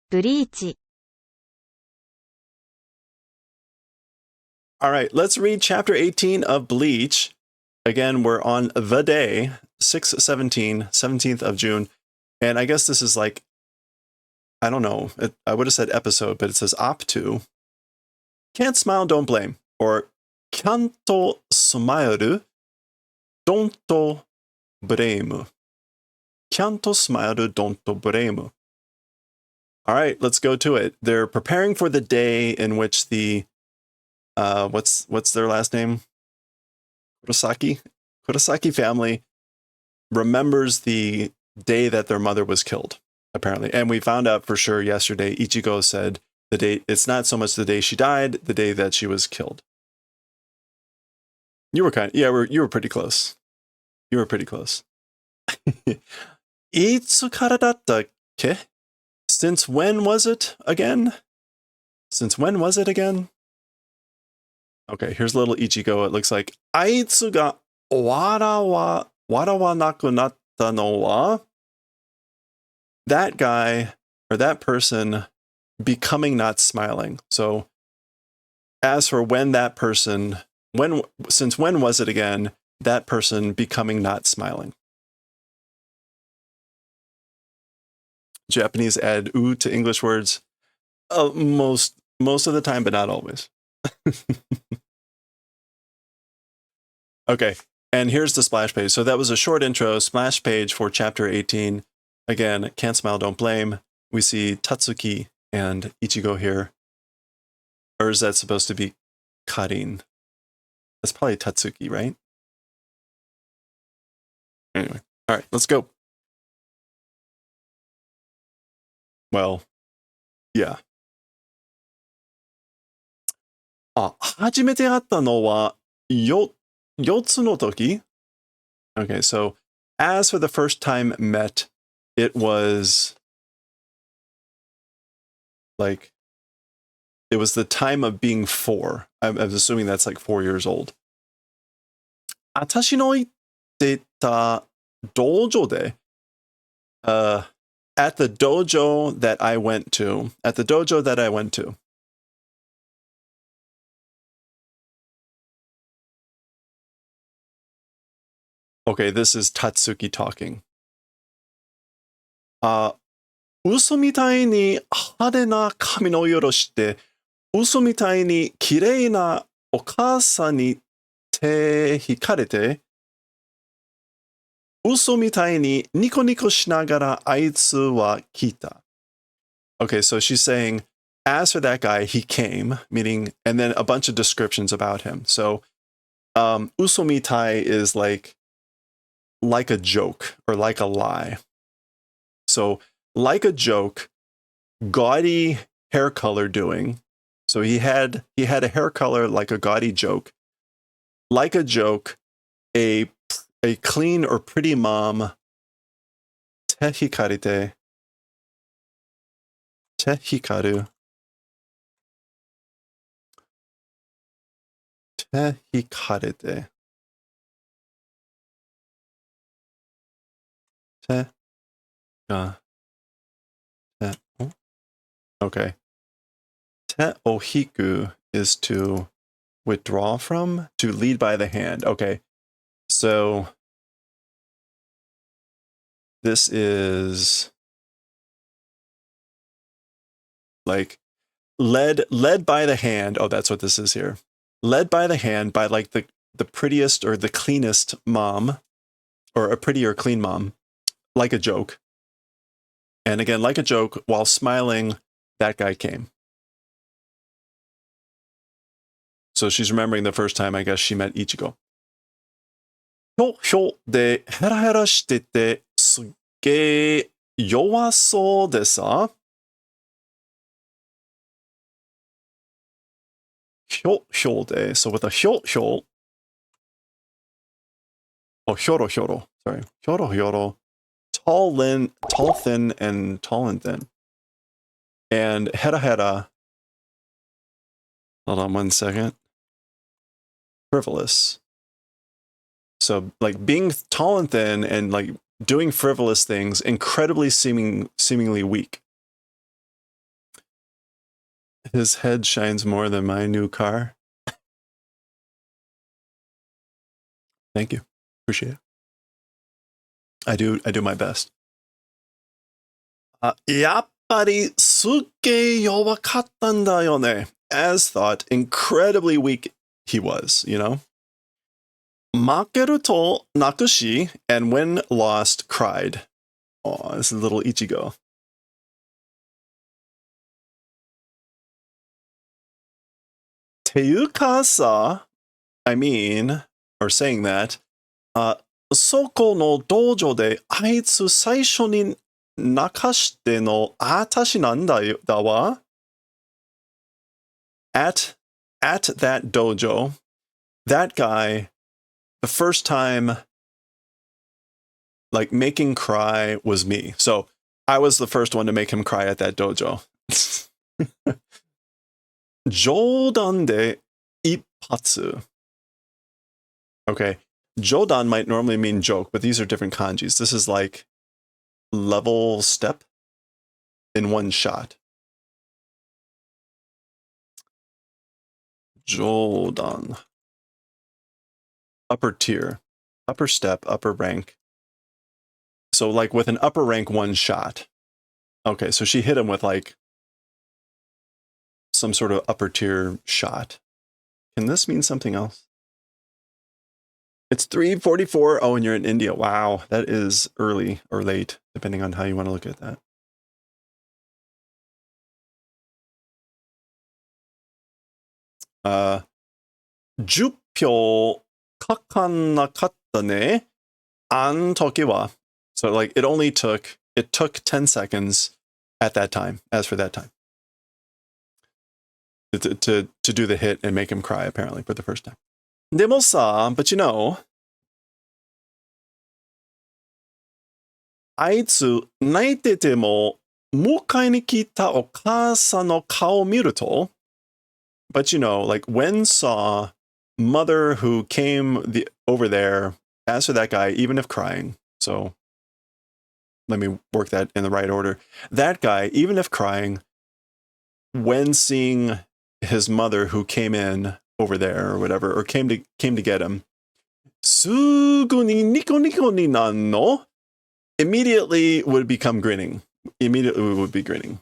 ブリーチ All right, let's read chapter 18 of Bleach. Again, we're on the day, 6/17, 17th of June. And I guess this is like, I don't know, I would have said episode, but it says op to. Can't smile, don't blame. Or canto smile, don't blame. Canto smile, don't blame. All right, let's go to it. They're preparing for the day in which the what's their last name? Kurosaki family remembers the day that their mother was killed, apparently. And we found out for sure yesterday, Ichigo said the day, it's not so much the day she died, the day that she was killed. You were you were pretty close. You were pretty close. Itsu kara datta ke? Since when was it again? Since when was it again? Okay, here's little Ichigo. It looks like Aitsu ga warawa naku natta no wa? That guy or that person becoming not smiling. So as for when that person, since when was it again, that person becoming not smiling? Japanese add "u" to English words most of the time, but not always. Okay, and here's the splash page. So that was a short intro, splash page for chapter 18. Again, can't smile, don't blame. We see Tatsuki and Ichigo here. Or is that supposed to be Karin? That's probably Tatsuki, right? Anyway, all right, let's go. Well, yeah. 初めて会ったのは4つの時? Okay, so as for the first time met, it was like, it was the time of being 4. I'm assuming that's like 4 years old. 私の行ってた道場で at the dojo that I went to. At the dojo that I went to. Okay, this is Tatsuki talking. 嘘みたいに派手な髪の色して、嘘みたいに綺麗なお母さんに手引かれて、嘘みたいにニコニコしながらあいつは来た. Okay, so she's saying, as for that guy, he came, meaning, and then a bunch of descriptions about him. So, usomitai is like a joke or like a lie. So, like a joke, gaudy hair color doing. So he had a hair color like a gaudy joke. Like a joke, a clean or pretty mom. Te hikarite. Te hikaru. Te hikarite. Te. Okay. Te ohiku is to withdraw from, to lead by the hand. Okay. So this is like led by the hand. Oh, that's what this is here. Led by the hand by like the prettiest or the cleanest mom, or a pretty or clean mom, like a joke. And again, like a joke, while smiling, that guy came. So she's remembering the first time, I guess, she met Ichigo. ひょひょでヘラヘラしててすっげー弱そうでさ。ひょひょで, so with a ひょひょ, oh, ひょろひょろ, sorry, ひょろひょろ, tall, thin, and tall and thin. And hera hera, hold on 1 second, frivolous. So like being tall and thin and like doing frivolous things, incredibly seemingly weak. His head shines more than my new car. Thank you. Appreciate it. I do my best. やっぱりすっげー弱かったんだよね. As thought, incredibly weak he was, you know? 負けると泣くし, and when lost, cried. Oh, this is a little Ichigo. Teukasa, I mean, or saying that, そこの道場であいつ最初に泣かしての私なんだわ. At that dojo, that guy, the first time, like, making cry was me. So I was the first one to make him cry at that dojo. 冗談で一発. Okay. Jodan might normally mean joke, but these are different kanjis. This is like level step in one shot. Jodan. Upper tier. Upper step, upper rank. So like with an upper rank one shot. Okay, so she hit him with like some sort of upper tier shot. Can this mean something else? It's 3:44. Oh, and you're in India. Wow, that is early or late, depending on how you want to look at that. Uh, 10표かかんなかったね. 안 tokiwa. So like it took 10 seconds at that time, as for that time. To do the hit and make him cry, apparently, for the first time. でもさ, but you know, あいつ泣いてても迎えに来たお母さんの顔を見ると, but you know, like when saw mother who came over there, as for that guy, even if crying. So let me work that in the right order. That guy, even if crying, when seeing his mother who came in over there or whatever, or came to get him, すぐにニコニコになんの? Immediately would become grinning. Immediately would be grinning.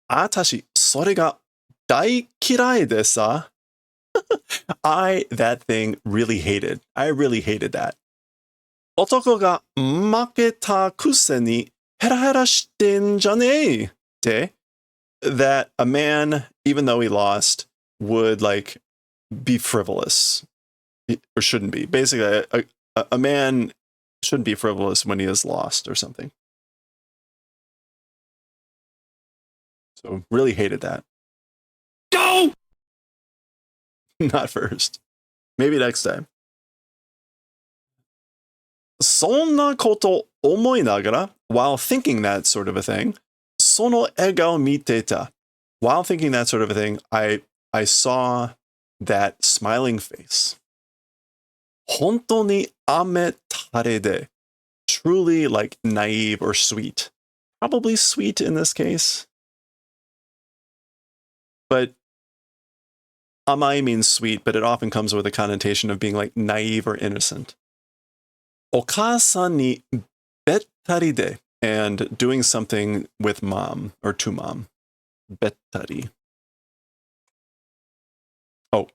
私、それが大嫌いでさ. That thing really hated. I really hated that. 男が負けたくせにヘラヘラしてんじゃねえって. That a man, even though he lost, would like be frivolous or shouldn't be. Basically, a man shouldn't be frivolous when he is lost or something. So really hated that. Go! Not first. Maybe next time. そんなこと思いながら, while thinking that sort of a thing, その笑顔見てた. While thinking that sort of a thing, I saw that smiling face. 本当に雨垂れで. Truly like naive or sweet. Probably sweet in this case. But amai means sweet, but it often comes with a connotation of being like naive or innocent. お母さんにべったりで, and doing something with mom or to mom. べったり. Oh,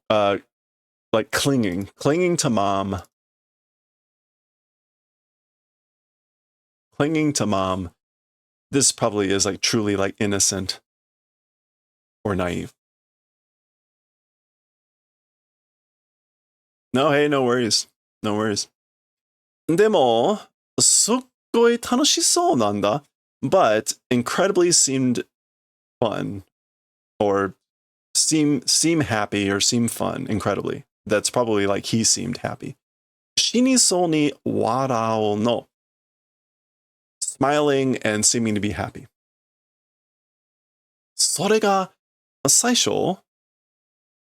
like clinging to mom. Clinging to mom. This probably is like truly like innocent or naive. No, hey, no worries. No worries. でも、すっごい楽しそうなんだ. But incredibly seemed fun. Or seem happy or seem fun, incredibly. That's probably like he seemed happy. 死にそうに笑うの. Smiling and seeming to be happy. それが最初.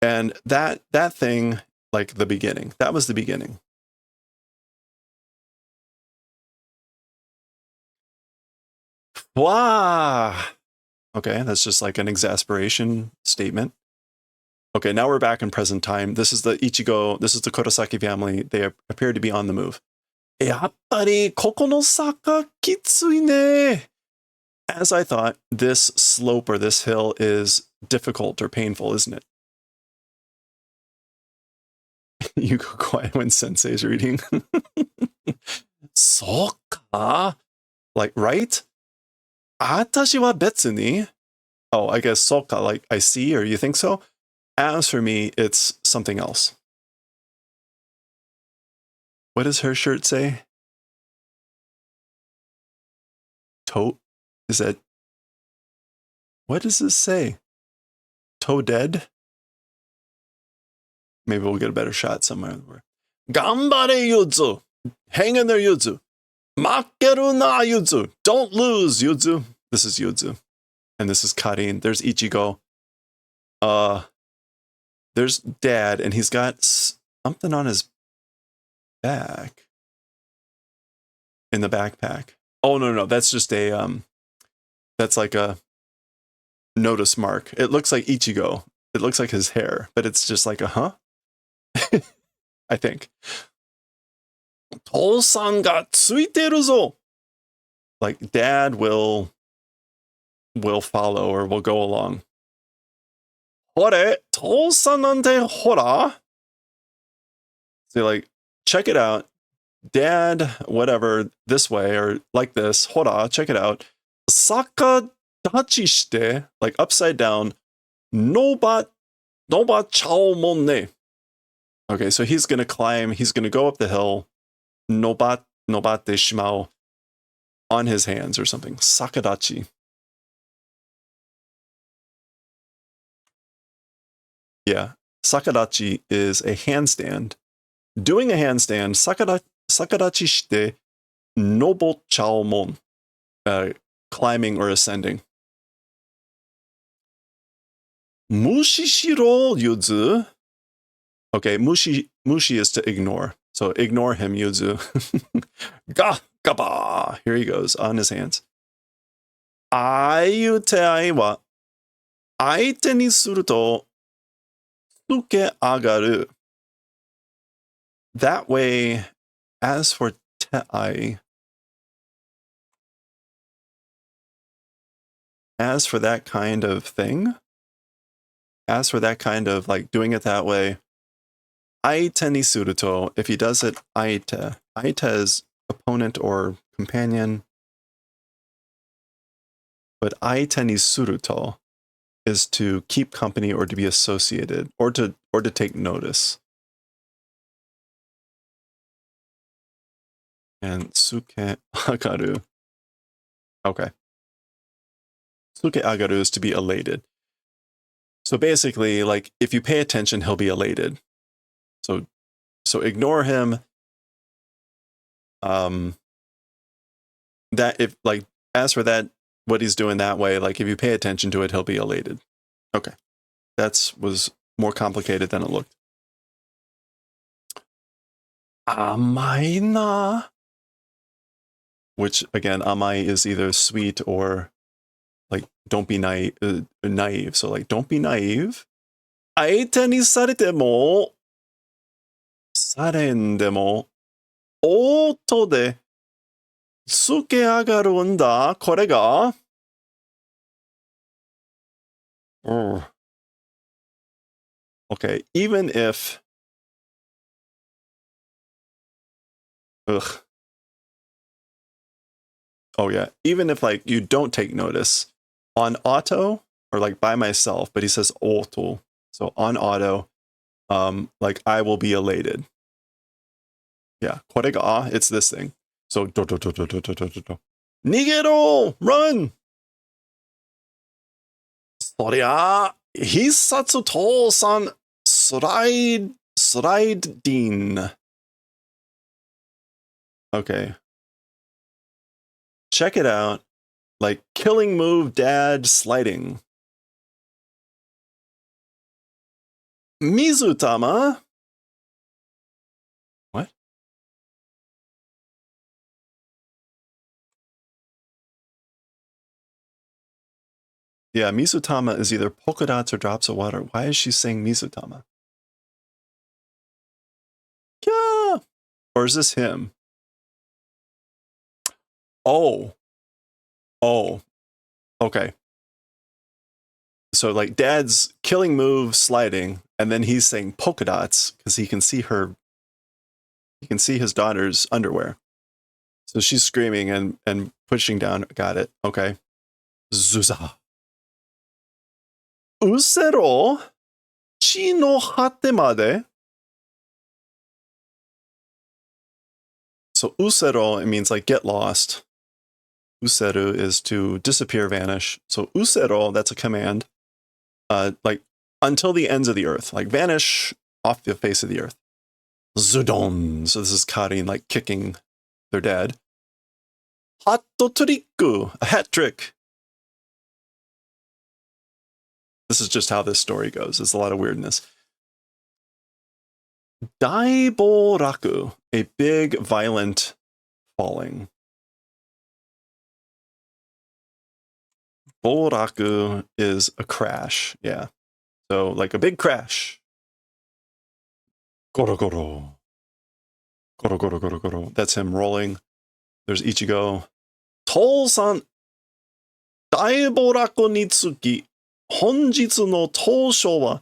And that thing, like the beginning. That was the beginning. Wow. Okay, that's just like an exasperation statement. Okay, now we're back in present time. This is the Ichigo, this is the Kurosaki family. They appear to be on the move. やっぱりここの坂きついね. As I thought, this slope or this hill is difficult or painful, isn't it? You go quiet when sensei's reading. そうか? Like, right? 私は別に? Oh, I guess そうか, like, I see, or you think so? As for me, it's something else. What does her shirt say? Toe? Is that... What does this say? Toe dead? Maybe we'll get a better shot somewhere. Gambare Yuzu! Hang in there, Yuzu! Makeru na, Yuzu! Don't lose, Yuzu! This is Yuzu. And this is Karin. There's Ichigo. There's Dad, and he's got something on his back. In the backpack. Oh, no, that's just a, that's like a notice mark. It looks like Ichigo. It looks like his hair, but it's just like a, huh? I think. 父さんがついてるぞ! Like, Dad will follow or will go along. ほれ、父さんなんてほら! So like, check it out. Dad, whatever, this way or like this. ほら, check it out. 逆立ちして, like upside down. のばちゃおもんね. Okay, so he's going to climb, he's going to go up the hill. のばってしまう on his hands or something. Sakadachi. Yeah, sakadachi is a handstand. Doing a handstand, sakadachi shite nobochaomon, climbing or ascending. Mushishiro Yuzu. Okay, mushi is to ignore. So ignore him, Yuzu. Gaba! Here he goes, on his hands. Ayute wa aite ni suru to suke agaru. That way, as for te'ai, as for that kind of thing, as for that kind of like doing it that way, aite ni suru to, if he does it aite, aite is opponent or companion, but aite ni suru to is to keep company or to be associated or to take notice. And suke agaru. Okay. Suke agaru is to be elated. So basically, like, if you pay attention, he'll be elated. So ignore him. That if like, as for that, what he's doing that way, like if you pay attention to it, he'll be elated. Okay. Was more complicated than it looked. Amai na. Which again, amai is either sweet or like, don't be naive. So like, don't be naive. Aite ni sarete mo, sarendemo, oto de tsuke agaruんだ, これが. Okay, even if... Ugh. Oh yeah, even if like you don't take notice, on auto, or like by myself, but he says auto, so on auto, like I will be elated. Yeah, これが, it's this thing. So, 逃げろ! Run! そりゃ、必殺父さん、スライディン. Okay. Check it out. Like, killing move, dad, sliding. Mizutama? What? Yeah, Mizutama is either polka dots or drops of water. Why is she saying Mizutama? Yeah. Or is this him? Oh. Oh. Okay. So like dad's killing move sliding, and then he's saying polka dots because he can see his daughter's underwear. So she's screaming and pushing down. Got it. Okay. Zuza. Usero chi no hate made. So usero, it means like get lost. Useru is to disappear, vanish. So usero, that's a command. Like until the ends of the earth, like vanish off the face of the earth. Zudon. So this is Karin like kicking their dad. Hatto triku, a hat trick. This is just how this story goes. It's a lot of weirdness. Daiboraku, a big, violent falling. Boraku is a crash. Yeah. So like a big crash. Goro goro. Goro goro goro goro. That's him rolling. There's Ichigo. Tosan Daiboraku ni tsuki. Honjitsu no tousho wa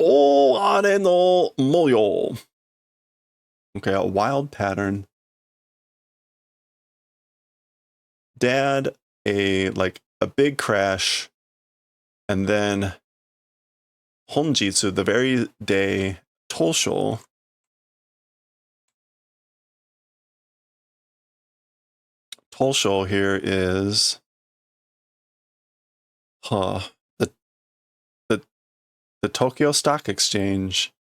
oare no moyo. Okay, a wild pattern. Dad, a big crash, and then Honjitsu, the very day, Tosho. Tosho here is the Tokyo Stock Exchange.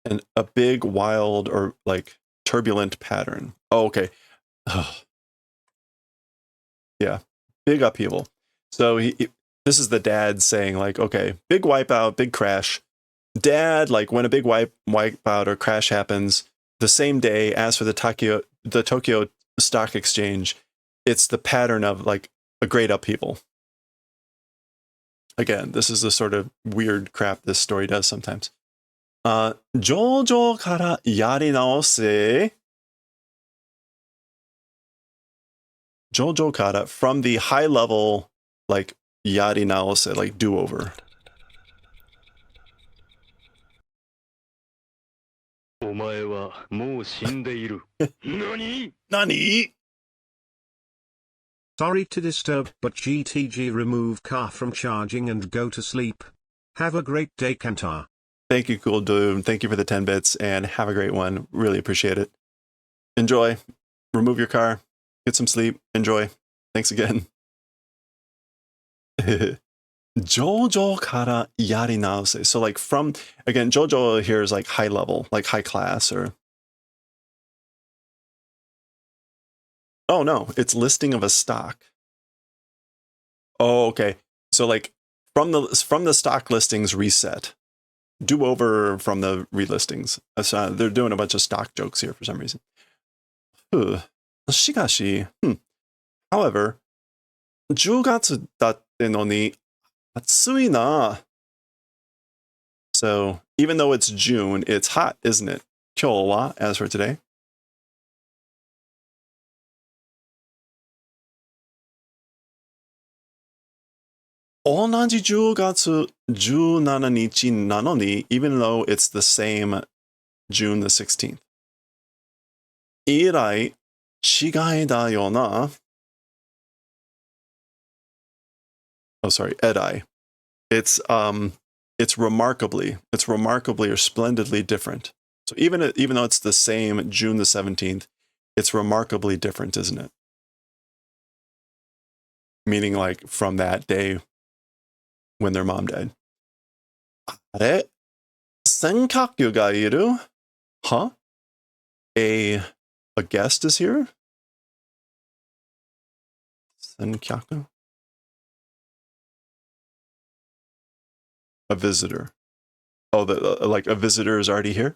And a big, wild, or like turbulent pattern. Oh, okay. Yeah, big upheaval. So this is the dad saying like, okay, big wipeout, big crash. Dad, like when a big wipeout or crash happens, the same day as for the Tokyo Stock Exchange, it's the pattern of like a great upheaval. Again, this is the sort of weird crap this story does sometimes. Jojo kara yari naose. Jojo kara, from the high level, like yari naose, like do over. Nani? Sorry to disturb, but GTG remove car from charging and go to sleep. Have a great day, Kantar. Thank you, Cool Dude. Thank you for the 10 bits, and have a great one. Really appreciate it. Enjoy. Remove your car. Get some sleep. Enjoy. Thanks again. Jojo kara yari naose. So like from, again, Jojo here is like high level, like high class, or... Oh no, it's listing of a stock. Oh, okay. So like from the stock listings reset. Do over from the relistings. They're doing a bunch of stock jokes here for some reason. Shigashi. However, 10月だってのに暑いな. So even though it's June, it's hot, isn't it? 今日は, as for today. Onaji 10月17日なのに, even though it's the same June the 16th. 以来、違いだよな. Oh, sorry, edai. It's remarkably or splendidly different. So even though it's the same June the 17th, it's remarkably different, isn't it? Meaning like from that day when their mom died. あれ? 先客がいる? Huh? A guest is here? 先客? A visitor. Oh, like a visitor is already here?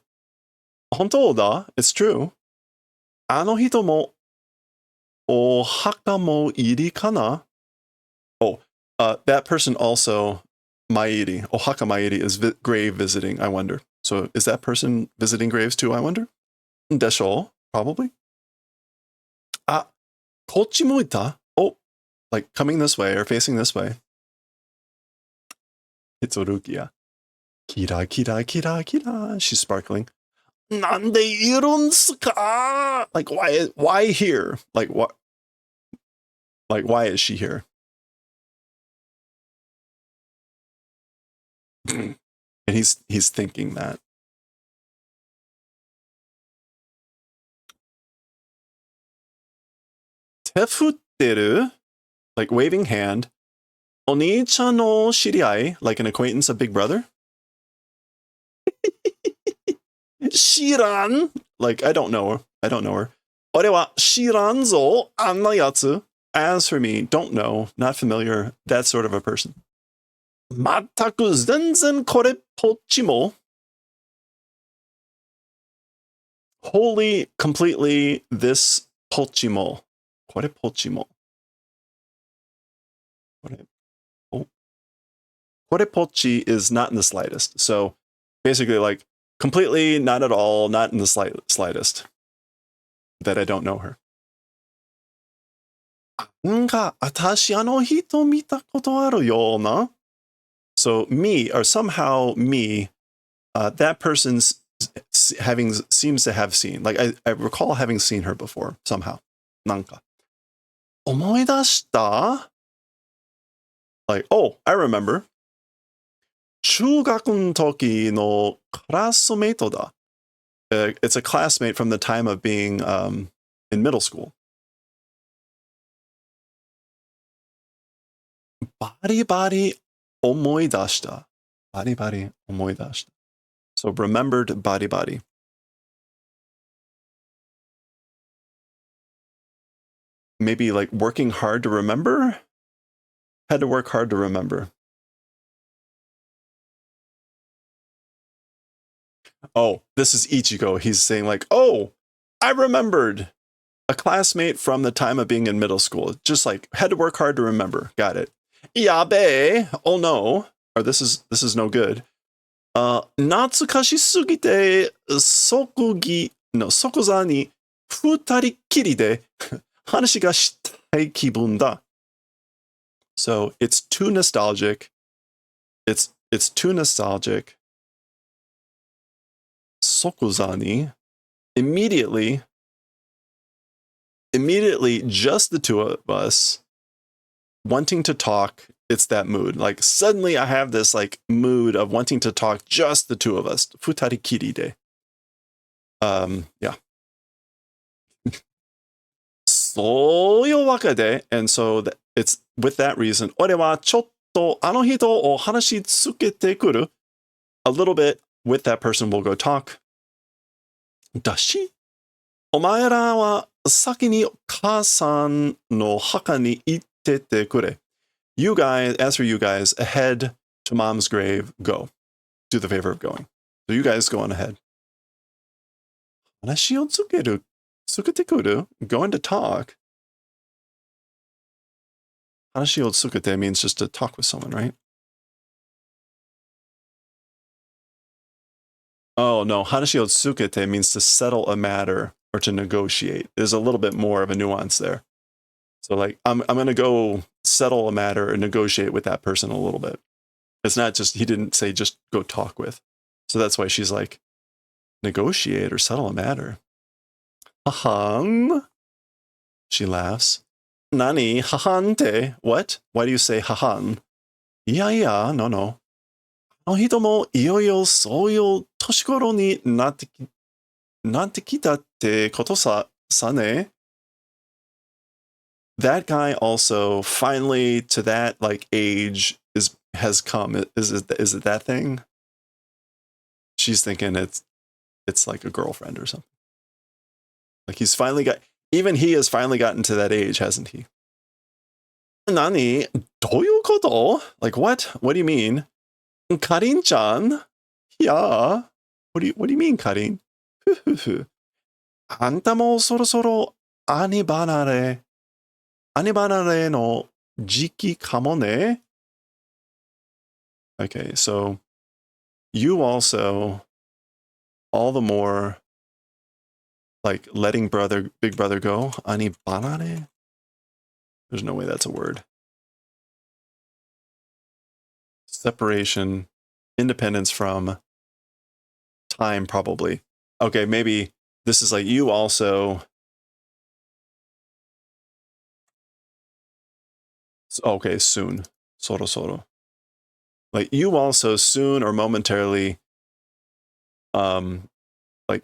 本当だ? It's true. あの人も Ohaka mo iri kana? Oh, that person also, mairi. Ohaka mairi is grave visiting, I wonder. So is that person visiting graves too, I wonder? Desho, probably. Ah, kochi mo ita? Oh, like coming this way or facing this way. Hitsurukiya. Kira, kira, kira, kira. She's sparkling. Nande irunsu ka? Like, why here? Like, what? Like, why is she here? And he's thinking that. Tefutteru, like waving hand. Oniichan no shiriai, like an acquaintance of Big Brother. Shiran, like I don't know her. I don't know her. Ore wa shiran zo anna yatsu. As for me, don't know, not familiar, that sort of a person. Mataku zenzen kore pochi mo. Wholly, completely, this pochi mo. Kore pochi mo. Kore pochi is not in the slightest. So basically, like, completely, not at all, not in the slightest. That I don't know her. So me, or somehow me, that person's seems to have seen. Like I recall having seen her before, somehow. Nanka. Omoidashita? Like, oh, I remember. 中学の時のクラスメイトだ. It's a classmate from the time of being in middle school. Bari bari omoidashita. Bari bari omoidashita. So remembered bari bari. Maybe like working hard to remember? Had to work hard to remember. Oh, this is Ichigo. He's saying like, oh, I remembered. A classmate from the time of being in middle school. Just like, had to work hard to remember. Got it. Yabe, oh no. Or this is no good. Natsukashi sugite sokoza ni futari kiri de hanashi ga shitai kibun da. So it's too nostalgic. It's too nostalgic. Sokozani. Immediately, just the two of us wanting to talk. It's that mood. Like suddenly I have this like mood of wanting to talk, just the two of us. Futari kiri de. Yeah. Soyo wakade. And so it's with that reason. Ore wa chotto ano hito o hanashi tsukete kuru. A little bit with that person will go talk. Dashi? Omaera wa saki ni kasan no haka ni ittete kure. You guys, as for you guys, ahead to mom's grave, go. Do the favor of going. So you guys go on ahead. Hanashi o tsukeru. Tsukete kuru? Going to talk. Hanashi o tsukete means just to talk with someone, right? Oh no, hanashi o tsukete means to settle a matter or to negotiate. There's a little bit more of a nuance there. So like, I'm going to go settle a matter or negotiate with that person a little bit. It's not just, he didn't say just go talk with. So that's why she's like, negotiate or settle a matter. Hahan. She laughs. Nani hahante? What? Why do you say hahan? Yeah, no. No hito mo iyoyo soyo toshigoro ni natte kita te koto sa ne. That guy also finally to that like age has come. Is it that thing? She's thinking it's like a girlfriend or something. Like he's finally got, even he has finally gotten to that age, hasn't he? Nani? Doyu koto? Like what? What do you mean? Karin-chan? Yeah. What do you mean, Karin? Anta mo sorosoro ani banare. 兄離れの時期かもね. Okay, so you also, all the more, like letting big brother go. Ani banare? There's no way that's a word. Separation, independence from time, probably. Okay, maybe this is like you also. Okay, soon. Soro. Like you also soon or momentarily, like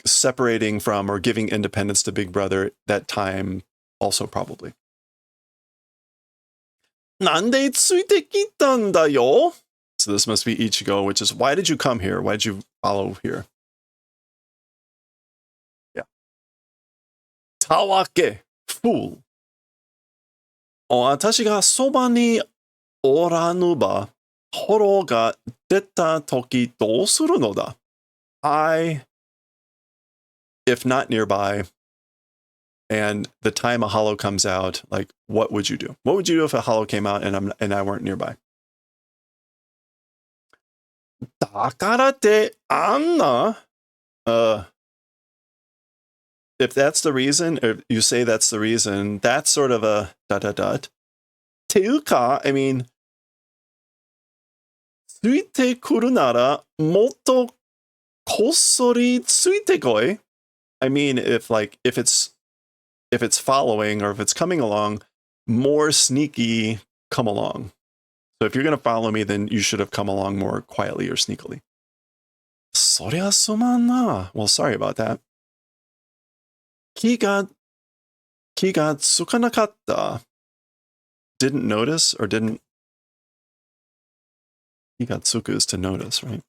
separating from or giving independence to Big Brother, that time also probably. なんでついてきたんだよ? So this must be Ichigo, which is, why did you come here? Why did you follow here? Yeah. Tawake, fool. 私がそばにおらぬば、ホロが出たときどうするのだ? If not nearby, and the time a hollow comes out, like, what would you do? What would you do if a hollow came out and I weren't nearby? だからってあんな? If that's the reason, or you say that's the reason, that's sort of a ... ていうか, I mean, ついてくるならもっとこっそりついてこい. I mean, if it's following or if it's coming along, more sneaky, come along. So if you're going to follow me, then you should have come along more quietly or sneakily. そりゃすまんな. Well, sorry about that. 気がつかなかった. Didn't notice or didn't... 気がつく is to notice, right?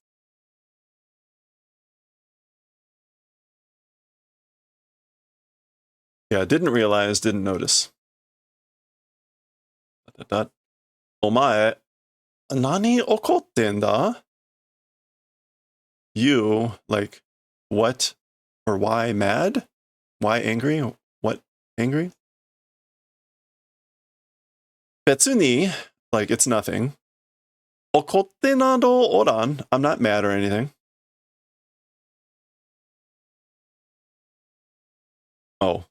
Yeah, didn't realize, didn't notice. お前、何怒ってんだ? You, like, what or why mad? Why angry? What angry? 別に, like, it's nothing. 怒ってなどおらん. I'm not mad or anything. Oh.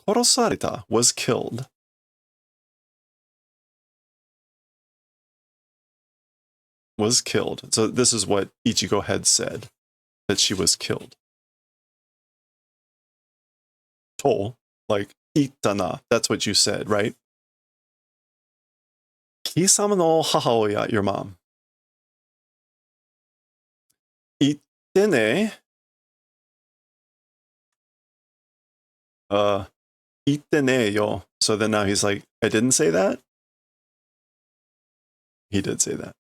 殺された was killed. Was killed. So this is what Ichigo had said, that she was killed. To, like, itana. That's what you said, right? Kisama no hahaoya, your mom. Itte ne. Itte ne yo. So then now he's like, I didn't say that? He did say that.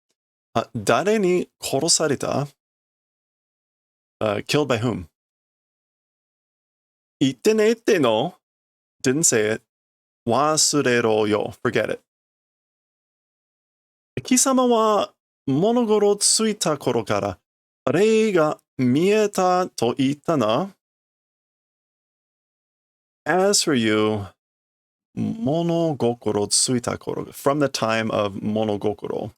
誰に殺された? Killed by whom? 言ってねっての? Didn't say it. 忘れろよ. Forget it. 貴様は物心ついた頃から霊が見えたと言ったな? As for you, 物心ついた頃, from the time of 物心.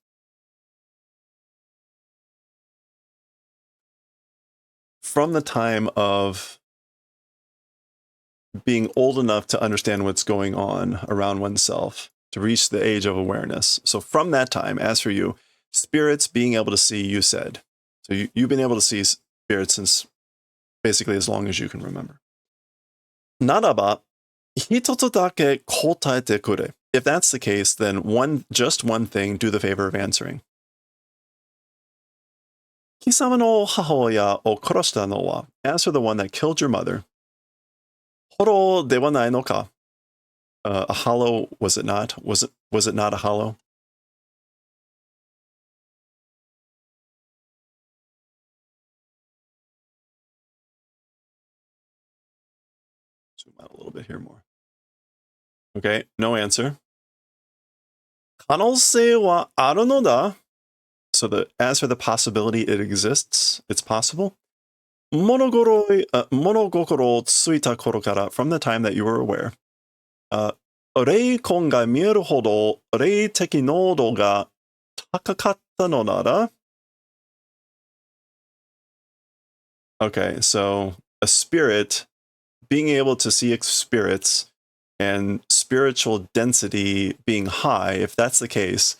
From the time of being old enough to understand what's going on around oneself, to reach the age of awareness. So from that time, as for you, spirits being able to see, you said. So you've been able to see spirits since basically as long as you can remember. ならば、一つだけ答えてくれ. If that's the case, then just one thing, do the favor of answering. 貴様の母親を殺したのは, as for the one that killed your mother, ホロではないのか? A hollow, was it not? Was it not a hollow? Zoom out a little bit here more. Okay, no answer. 可能性はあるのだ. So as for the possibility, it exists, it's possible. 物心ついた頃から, from the time that you were aware. 霊魂が見えるほど霊的濃度が高かったのなら Okay, so a spirit, being able to see spirits and spiritual density being high, if that's the case,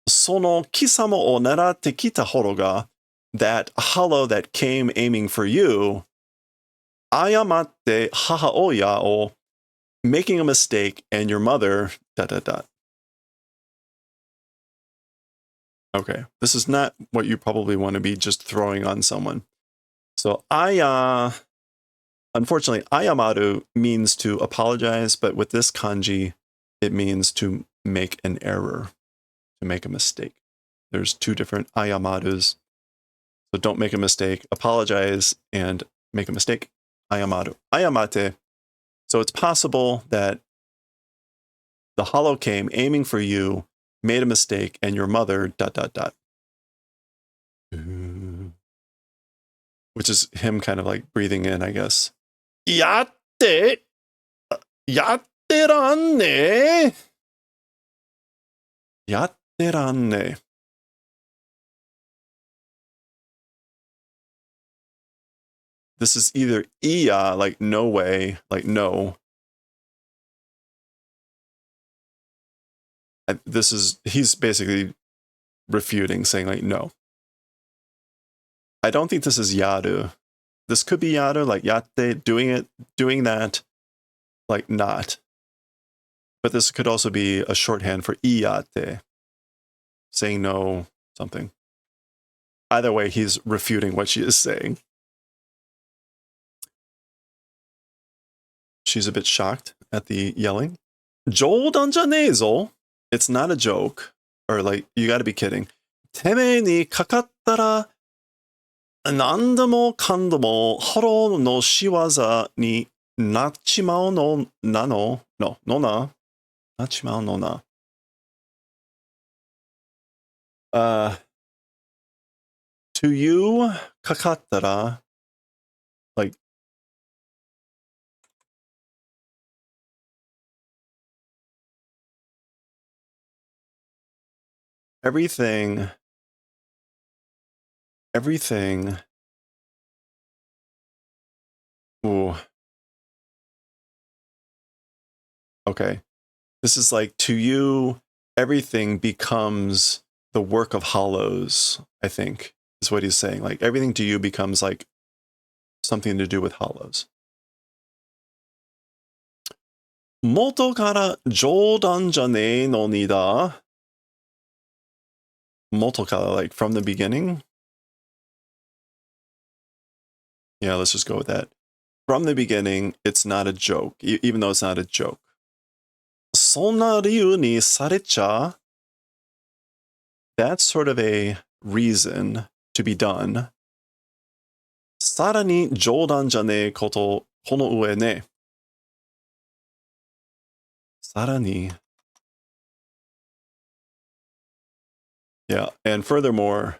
その貴様を狙ってきた方が that hollow that came aiming for you 誤って母親を making a mistake and your mother ... Okay, this is not what you probably want to be just throwing on someone. So unfortunately, ayamaru means to apologize, but with this kanji, it means to make an error, to make a mistake. There's two different ayamarus. So don't make a mistake, apologize, and make a mistake. Ayamaru. Ayamate. So it's possible that the hollow came aiming for you, made a mistake, and your mother ... Which is him kind of like breathing in, I guess. Yatte! Yatteranne! Yatteranne. This is either iya, like no way, like no. This is, he's basically refuting, saying like no. I don't think this is yaru. This could be yaru, like yatte, doing that, like not. But this could also be a shorthand for iyate, saying no, something. Either way, he's refuting what she is saying. She's a bit shocked at the yelling. 冗談じゃねえぞ. It's not a joke. Or like, you gotta be kidding. てめえにかかったら何でもかんでもホロの仕業になっちまうのなののななっちまうのな。To you かかったら like everything ooh. Okay. This is like, to you, everything becomes the work of hollows, I think, is what he's saying. Like, everything to you becomes like something to do with hollows. 元から冗談じゃねえのにだ. 元から, like from the beginning? Yeah, let's just go with that. From the beginning, it's not a joke, even though it's not a joke. そんな理由にされちゃ? That's sort of a reason to be done. さらに冗談じゃねえこと、この上ね。さらに. Yeah, and furthermore,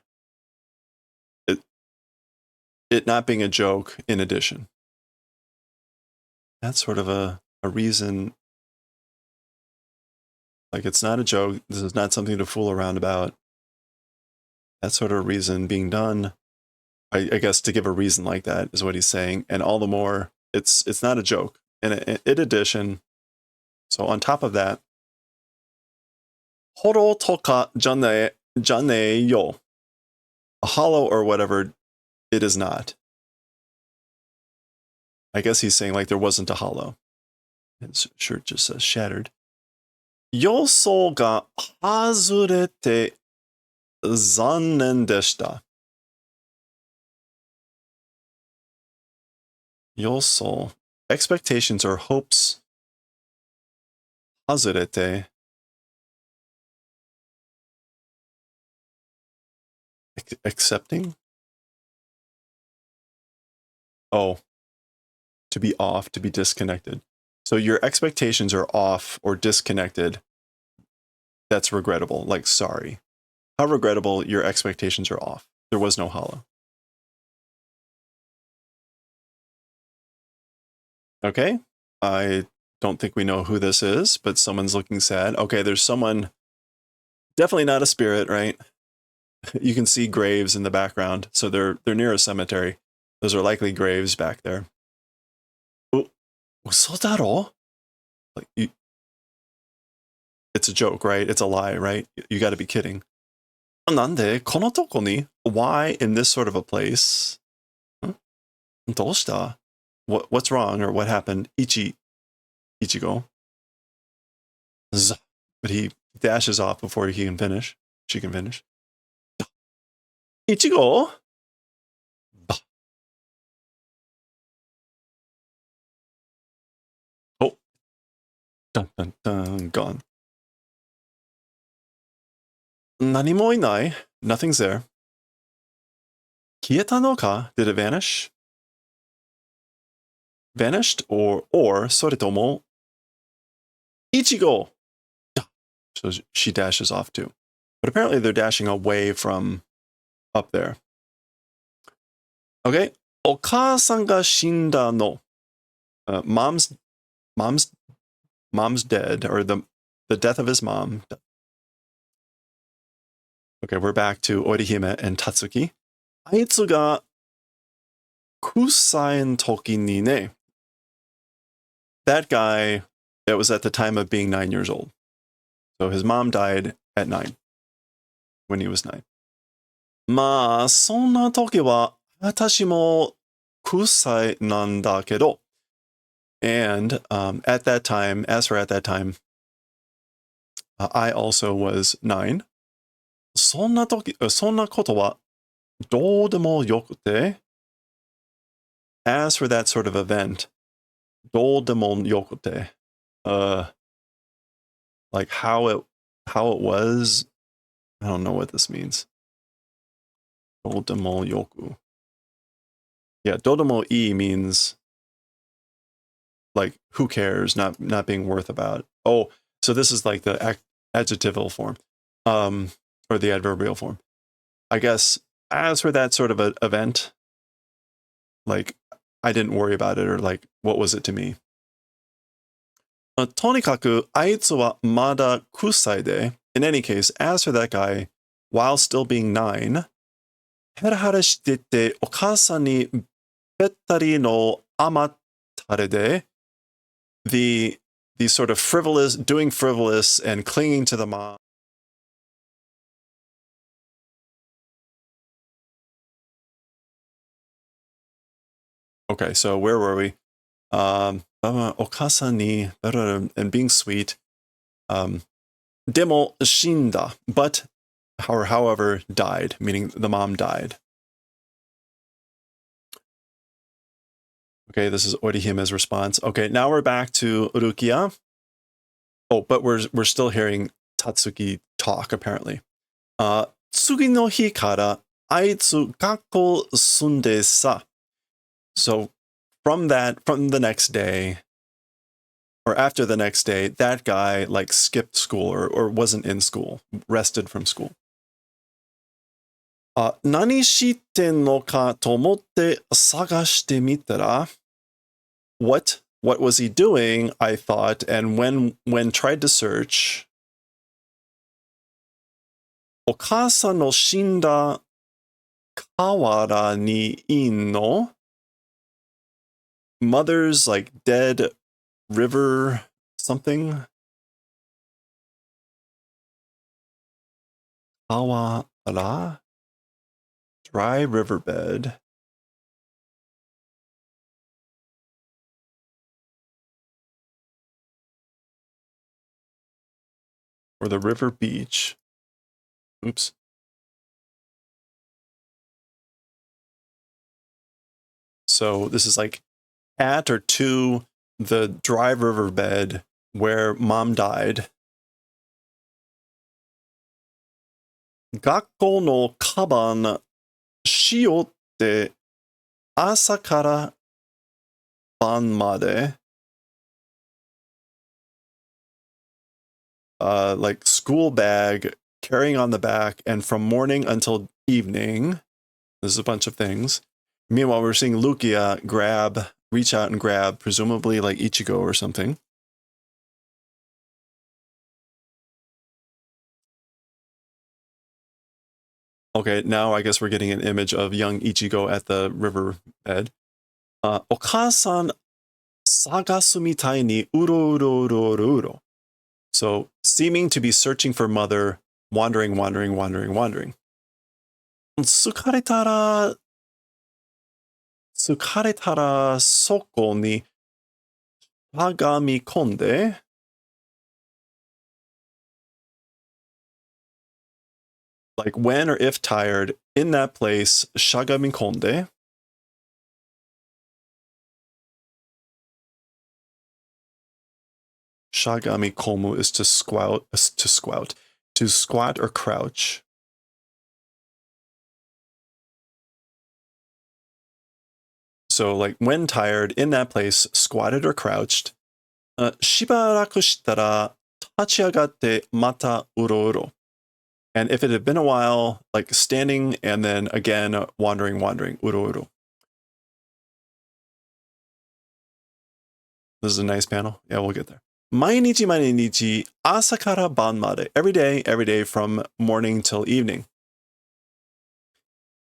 it not being a joke in addition. That's sort of a reason. Like, it's not a joke. This is not something to fool around about. That sort of reason being done. I guess to give a reason like that is what he's saying. And all the more, it's not a joke. And in addition, so on top of that, ホロとかじゃねえよ. A hollow or whatever, it is not. I guess he's saying like there wasn't a hollow. His shirt just says shattered. 予想が外れて残念でした. 予想. Expectations or hopes. 外れて. Accepting? Oh. To be off, to be disconnected. So your expectations are off or disconnected. That's regrettable, like sorry. How regrettable your expectations are off. There was no hollow. Okay, I don't think we know who this is, but someone's looking sad. Okay, there's someone, definitely not a spirit, right? You can see graves in the background, so they're near a cemetery. Those are likely graves back there. Oh, 嘘だろ? Like it's a joke, right? It's a lie, right? You got to be kidding. なんでこのとこに? Why in this sort of a place? どうした? What's wrong or what happened? Ichigo. But he dashes off before he can finish. She can finish. Ichigo? Oh. Dun dun dun. Gone. 何もいない. Nothing's there. 消えたのか? Did it vanish? Vanished or それとも Ichigo. So she dashes off too. But apparently they're dashing away from up there. Okay. お母さんが死んだの. Mom's dead, or the death of his mom. Okay, we're back to Orihime and Tatsuki. あいつが9歳の時にね. That guy, that was at the time of being 9 years old. So his mom died at 9, when he was 9. まあ、そんな時は私も9歳なんだけど. And at that time, as for at that time, I also was 9. そんなことはどうでもよくて. As for that sort of event, どうでもよくて. Like how it was, I don't know what this means. どうでもよく. Yeah, どうでもいい means like who cares, not being worth about. Oh, so this is like the adjectival form, or the adverbial form. I guess as for that sort of an event, like I didn't worry about it, or like what was it to me? とにかくあいつはまだ9歳で. In any case, as for that guy, while still being 9, ヘラヘラしててお母さんにべったりの甘ったれで. The sort of doing frivolous and clinging to the mom. Okay, so where were we? お母さんに and being sweet. でも死んだ, but or however died, meaning the mom died. Okay, this is Orihime's response. Okay, now we're back to Urukia. Oh, but we're still hearing Tatsuki talk, apparently. 次の日からあいつ学校住んでさ. So from the next day, or after the next day, that guy like skipped school or wasn't in school, rested from school. 何してんのかと思って探してみたら. What was he doing, I thought, and when tried to search, お母さんの死んだ河原にいんの? Mother's like dead river something. 河原? Dry riverbed. Or the river beach. Oops. So this is like at or to the dry riverbed where mom died. 学校のカバンしようって朝から晩まで. Like school bag, carrying on the back, and from morning until evening. This is a bunch of things. Meanwhile, we're seeing Lukia reach out and grab, presumably like Ichigo or something. Okay, now I guess we're getting an image of young Ichigo at the riverbed. お母さん探すみたいにうろうろうろうろうろ. So, seeming to be searching for mother, wandering, wandering, wandering, wandering. 疲れたらそこにしゃがみ込んで like when or if tired, in that place, しゃがみ込んで Shagami komu is to squat, to squat or crouch. So, like when tired, in that place, squatted or crouched. しばらくしたら立ち上がってまたうろうろ. And if it had been a while, like standing and then again wandering, u ro uro. This is a nice panel. Yeah, we'll get there. 毎日毎日朝から晩まで. Every day from morning till evening.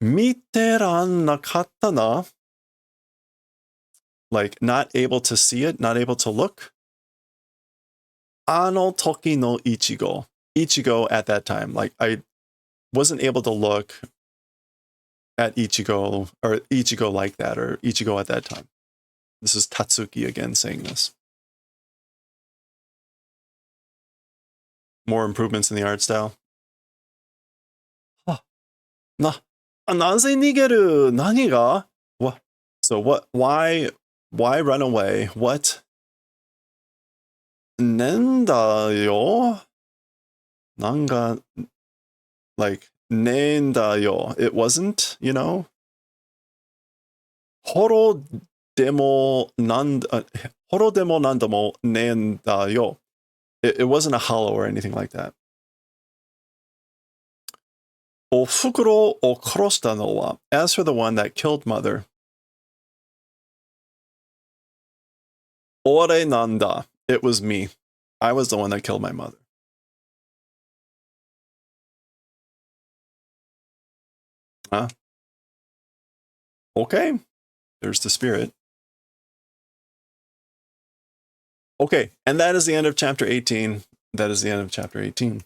見てらんなかったな. Like not able to see it, not able to look. あの時のIchigo. Ichigo at that time. Like I wasn't able to look at Ichigo or Ichigo like that or Ichigo at that time. This is Tatsuki again saying this. More improvements in the art style. なぜ逃げる? 何が? What? So what? Why run away? What? ねんだよ? なんか like ねんだよ. It wasn't, you know? ほろでもなんだもねんだよ. It wasn't a hollow or anything like that. おふくろを殺したのは, as for the one that killed mother, 俺なんだ. It was me. I was the one that killed my mother. Huh? Okay. There's the spirit. Okay, and that is the end of chapter 18. That is the end of chapter 18.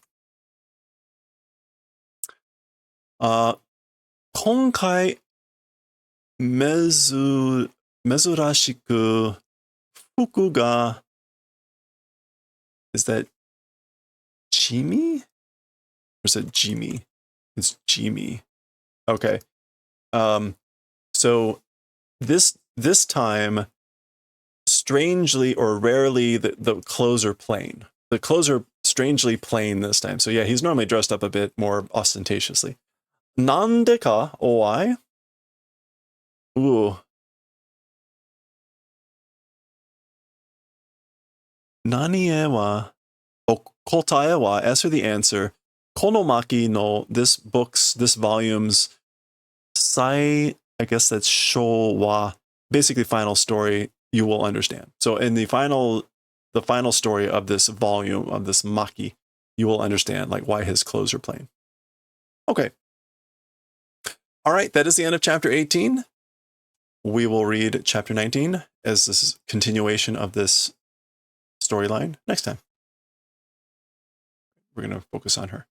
今回、珍しく、服が、is that Jimmy? Or is it Jimmy? It's Jimmy. Okay. So this time, strangely or rarely, the clothes are plain. The clothes are strangely plain this time. So yeah, he's normally dressed up a bit more ostentatiously. なんでか? Why? Ooh. 何へは?答えは, as for the answer, この巻の this volume's I guess that's 章は, basically final story, you will understand. So in the final story of this volume, of this maki, you will understand like why his clothes are plain. Okay. All right, that is the end of chapter 18. We will read chapter 19 as this continuation of this storyline next time. We're going to focus on her.